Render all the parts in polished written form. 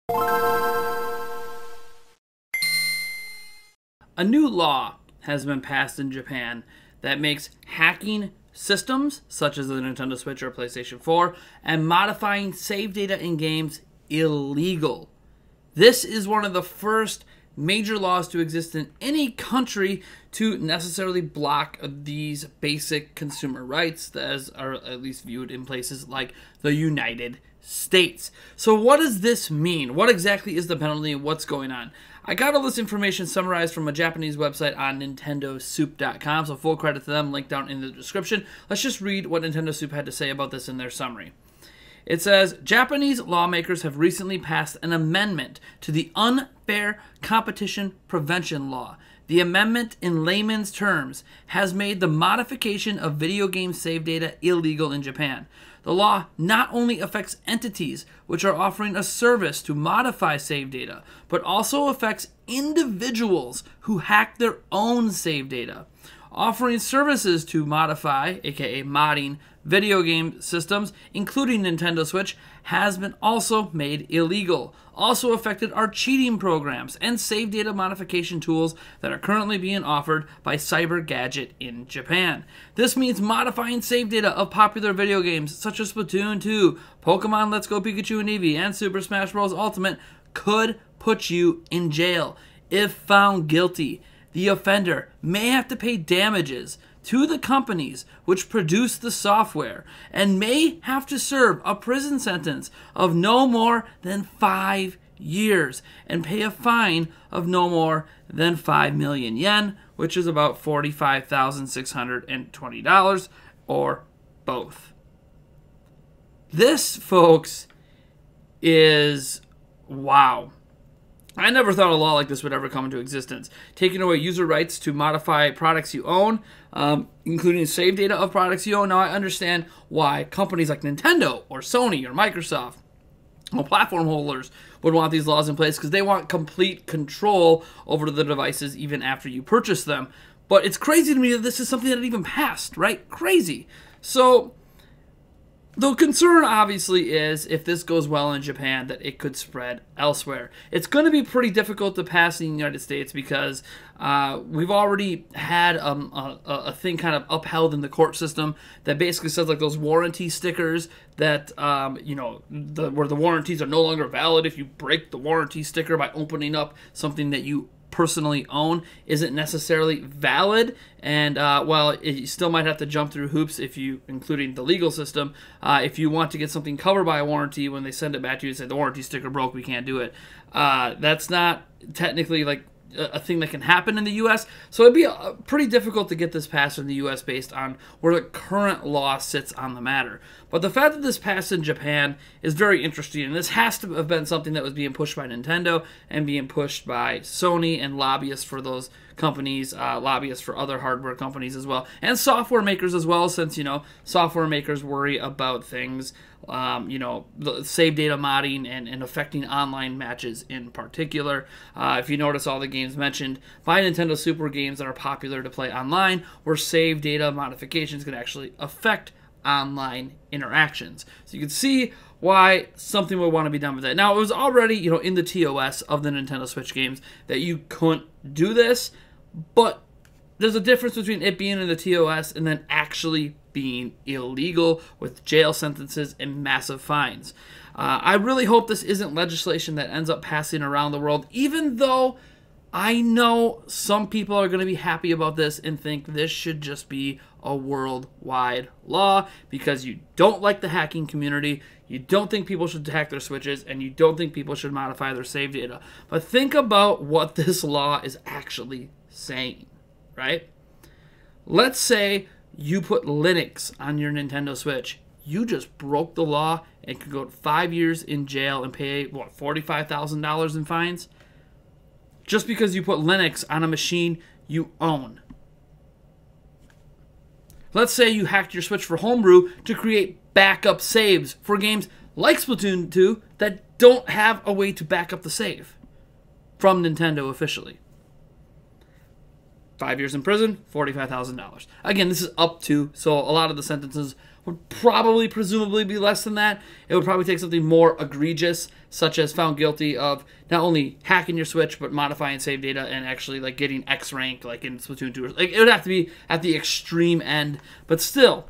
A new law has been passed in Japan that makes hacking systems, such as the Nintendo Switch or PlayStation 4, and modifying save data in games illegal. This is one of the first major laws to exist in any country to necessarily block these basic consumer rights, as are at least viewed in places like the United States. So what does this mean? What exactly is the penalty and what's going on? I got all this information summarized from a Japanese website on nintendosoup.com, so full credit to them, link down in the description. Let's just read what Nintendo Soup had to say about this in their summary. It says, Japanese lawmakers have recently passed an amendment to the Unfair Competition Prevention Law. The amendment, in layman's terms, has made the modification of video game save data illegal in Japan. The law not only affects entities which are offering a service to modify save data, but also affects individuals who hack their own save data. Offering services to modify, aka modding, video game systems, including Nintendo Switch, has been also made illegal. Also affected are cheating programs and save data modification tools that are currently being offered by CyberGadget in Japan. This means modifying save data of popular video games such as Splatoon 2, Pokemon Let's Go Pikachu and Eevee, and Super Smash Bros. Ultimate could put you in jail. If found guilty, the offender may have to pay damages to the companies which produce the software and may have to serve a prison sentence of no more than 5 years and pay a fine of no more than 5 million yen, which is about $45,620, or both. This, folks, is wow. I never thought a law like this would ever come into existence. Taking away user rights to modify products you own, including save data of products you own. Now, I understand why companies like Nintendo or Sony or Microsoft or platform holders would want these laws in place because they want complete control over the devices even after you purchase them. But it's crazy to me that this is something that even passed, right? Crazy. So the concern, obviously, is if this goes well in Japan, that it could spread elsewhere. It's going to be pretty difficult to pass in the United States because we've already had a thing kind of upheld in the court system that basically says, like, those warranty stickers that, where the warranties are no longer valid if you break the warranty sticker by opening up something that you personally own isn't necessarily valid, and you still might have to jump through hoops if you, including the legal system, if you want to get something covered by a warranty. When they send it back to you and say the warranty sticker broke, we can't do it. That's not technically like a thing that can happen in the U.S., so it'd be pretty difficult to get this passed in the U.S. based on where the current law sits on the matter. But the fact that this passed in Japan is very interesting, and this has to have been something that was being pushed by Nintendo and being pushed by Sony and lobbyists for those companies, lobbyists for other hardware companies as well, and software makers as well, since, software makers worry about things, the save data modding and affecting online matches in particular. If you notice, all the games mentioned by Nintendo Soup were games that are popular to play online, where save data modifications can actually affect online interactions. So you can see why something would want to be done with that. Now, it was already, in the TOS of the Nintendo Switch games that you couldn't do this, but there's a difference between it being in the TOS and then actually being illegal with jail sentences and massive fines. I really hope this isn't legislation that ends up passing around the world, even though I know some people are going to be happy about this and think this should just be a worldwide law because you don't like the hacking community, you don't think people should hack their Switches, and you don't think people should modify their save data. But think about what this law is actually saying, right? Let's say you put Linux on your Nintendo Switch. You just broke the law and could go to 5 years in jail and pay, $45,000 in fines? Just because you put Linux on a machine you own. Let's say you hacked your Switch for homebrew to create backup saves for games like Splatoon 2 that don't have a way to back up the save from Nintendo officially. 5 years in prison, $45,000. Again, this is up to, so a lot of the sentences would probably, presumably, be less than that. It would probably take something more egregious, such as found guilty of not only hacking your Switch, but modifying save data and actually like getting X rank, like in Splatoon 2. Like, it would have to be at the extreme end. But still,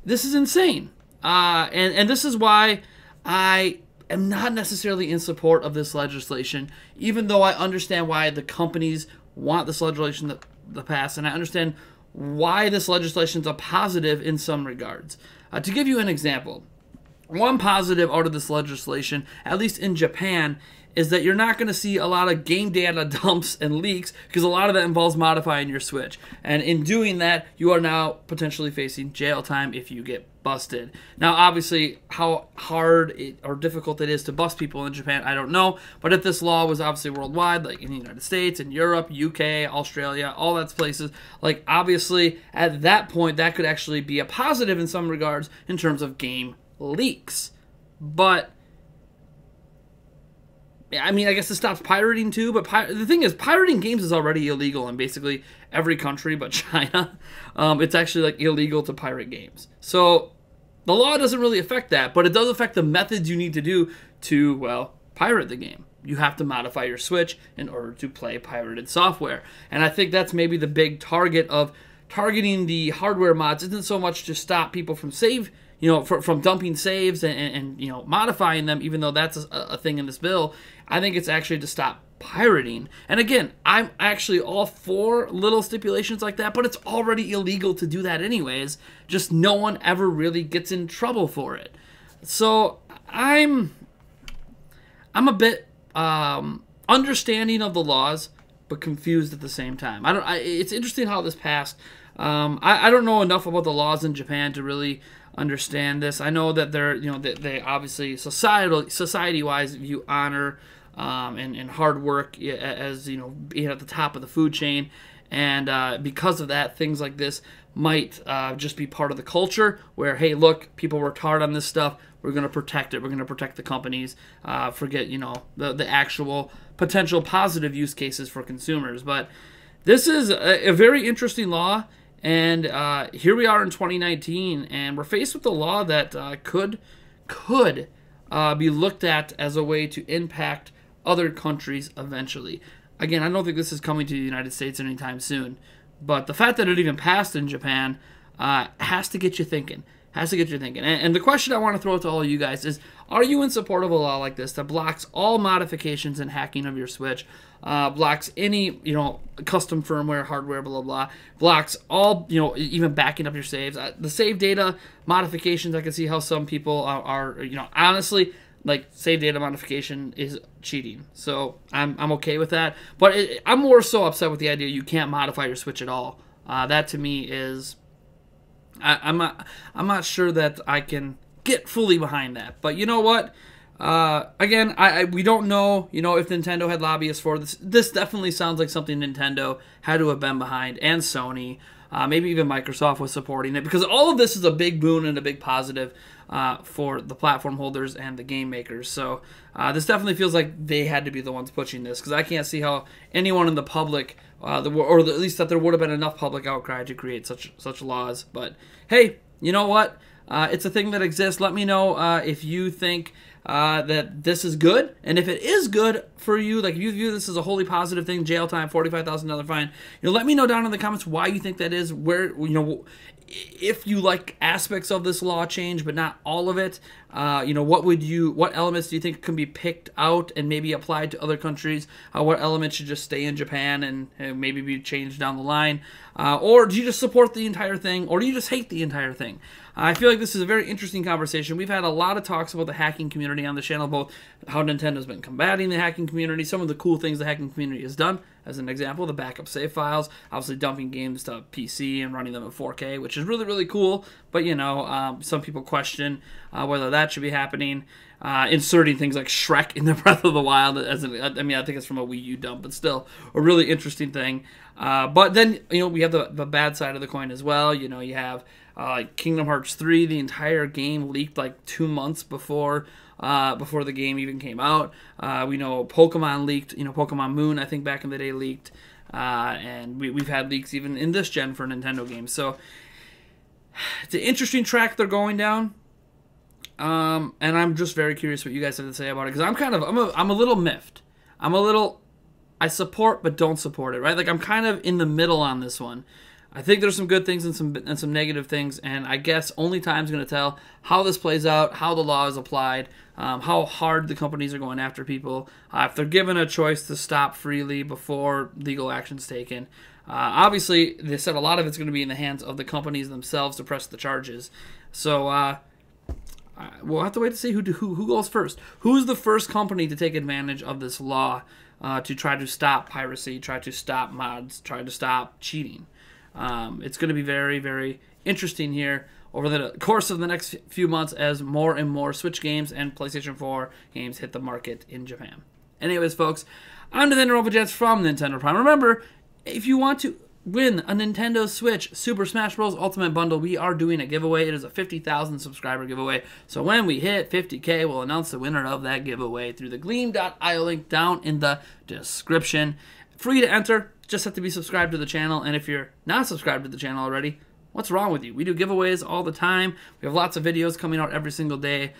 this is insane. And this is why I am not necessarily in support of this legislation, even though I understand why the companies want this legislation to pass, and I understand why this legislation is a positive in some regards. To give you an example, one positive out of this legislation, at least in Japan, is that you're not going to see a lot of game data dumps and leaks, because a lot of that involves modifying your Switch. And in doing that, you are now potentially facing jail time if you get busted. Now, obviously, how hard or difficult it is to bust people in Japan, I don't know. But if this law was obviously worldwide, like in the United States, in Europe, UK, Australia, all that's places, like obviously at that point, that could actually be a positive in some regards in terms of game leaks. But I mean, I guess it stops pirating too, but the thing is, pirating games is already illegal in basically every country but China. It's actually like illegal to pirate games. So the law doesn't really affect that, but it does affect the methods you need to do to, well, pirate the game. You have to modify your Switch in order to play pirated software. And I think that's maybe the big target of targeting the hardware mods isn't so much to stop people from from dumping saves and modifying them, even though that's a thing in this bill. I think it's actually to stop pirating. And again, I'm actually all for little stipulations like that, but it's already illegal to do that anyways. Just no one ever really gets in trouble for it. So I'm a bit understanding of the laws, but confused at the same time. It's interesting how this passed. I don't know enough about the laws in Japan to really understand this. I know that they obviously society-wise view honor and hard work as being at the top of the food chain, and because of that, things like this might just be part of the culture. Where, hey, look, people worked hard on this stuff. We're going to protect it. We're going to protect the companies. Forget the actual potential positive use cases for consumers. But this is a very interesting law. And here we are in 2019, and we're faced with a law that could be looked at as a way to impact other countries eventually. Again, I don't think this is coming to the United States anytime soon, but the fact that it even passed in Japan has to get you thinking. And the question I want to throw to all of you guys is, are you in support of a law like this that blocks all modifications and hacking of your Switch, blocks any, custom firmware, hardware, blah, blah, blah, blocks all, even backing up your saves? The save data modifications, I can see how some people are honestly, like, save data modification is cheating. So I'm okay with that. But I'm more so upset with the idea you can't modify your Switch at all. That to me is... I'm not sure that I can get fully behind that. But you know what? Again, we don't know, if Nintendo had lobbyists for this. This definitely sounds like something Nintendo had to have been behind, and Sony. Maybe even Microsoft was supporting it, because all of this is a big boon and a big positive for the platform holders and the game makers. So this definitely feels like they had to be the ones pushing this, because I can't see how anyone in the public, or at least that there would have been enough public outcry to create such laws. But hey, you know what? It's a thing that exists. Let me know if you think that this is good, and if it is good for you, like if you view this as a wholly positive thing, jail time, $45,000 fine, let me know down in the comments why you think that is. Where if you like aspects of this law change, but not all of it. What elements do you think can be picked out and maybe applied to other countries? What elements should just stay in Japan and maybe be changed down the line? Or do you just support the entire thing, or do you just hate the entire thing? I feel like this is a very interesting conversation. We've had a lot of talks about the hacking community on the channel, both how Nintendo's been combating the hacking community, some of the cool things the hacking community has done. As an example, the backup save files, obviously dumping games to PC and running them at 4K, which is really, really cool. But, some people question whether that should be happening. Inserting things like Shrek in the Breath of the Wild I think it's from a Wii U dump, but still a really interesting thing. But then, we have the bad side of the coin as well. You have Kingdom Hearts 3, the entire game leaked like 2 months before the game even came out. We know Pokemon leaked, Pokemon Moon, I think back in the day, leaked. And we've had leaks even in this gen for Nintendo games. So It's an interesting track they're going down. And I'm just very curious what you guys have to say about it, because I'm a little miffed. I support but don't support it, right? Like, I'm kind of in the middle on this one. I think there's some good things and some negative things, and I guess only time's going to tell how this plays out, how the law is applied, how hard the companies are going after people, if they're given a choice to stop freely before legal action's taken. Obviously, they said a lot of it's going to be in the hands of the companies themselves to press the charges. So we'll have to wait to see who goes first. Who's the first company to take advantage of this law to try to stop piracy, try to stop mods, try to stop cheating? It's going to be very, very interesting here over the course of the next few months as more and more Switch games and PlayStation 4 games hit the market in Japan. Anyways, folks, I'm Nintendo RoboJets from Nintendo Prime. Remember, if you want to win a Nintendo Switch Super Smash Bros. Ultimate Bundle, we are doing a giveaway. It is a 50,000 subscriber giveaway. So when we hit 50K, we'll announce the winner of that giveaway through the Gleam.io link down in the description. Free to enter. Just have to be subscribed to the channel. And if you're not subscribed to the channel already, what's wrong with you? We do giveaways all the time. We have lots of videos coming out every single day.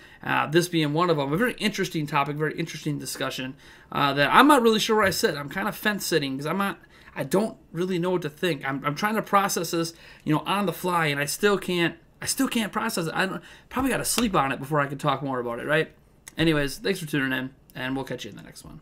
This being one of them. A very interesting topic, very interesting discussion that I'm not really sure where I sit. I'm kind of fence sitting because I don't really know what to think. I'm trying to process this, on the fly, and I still can't process it. Probably got to sleep on it before I can talk more about it, right? Anyways, thanks for tuning in, and we'll catch you in the next one.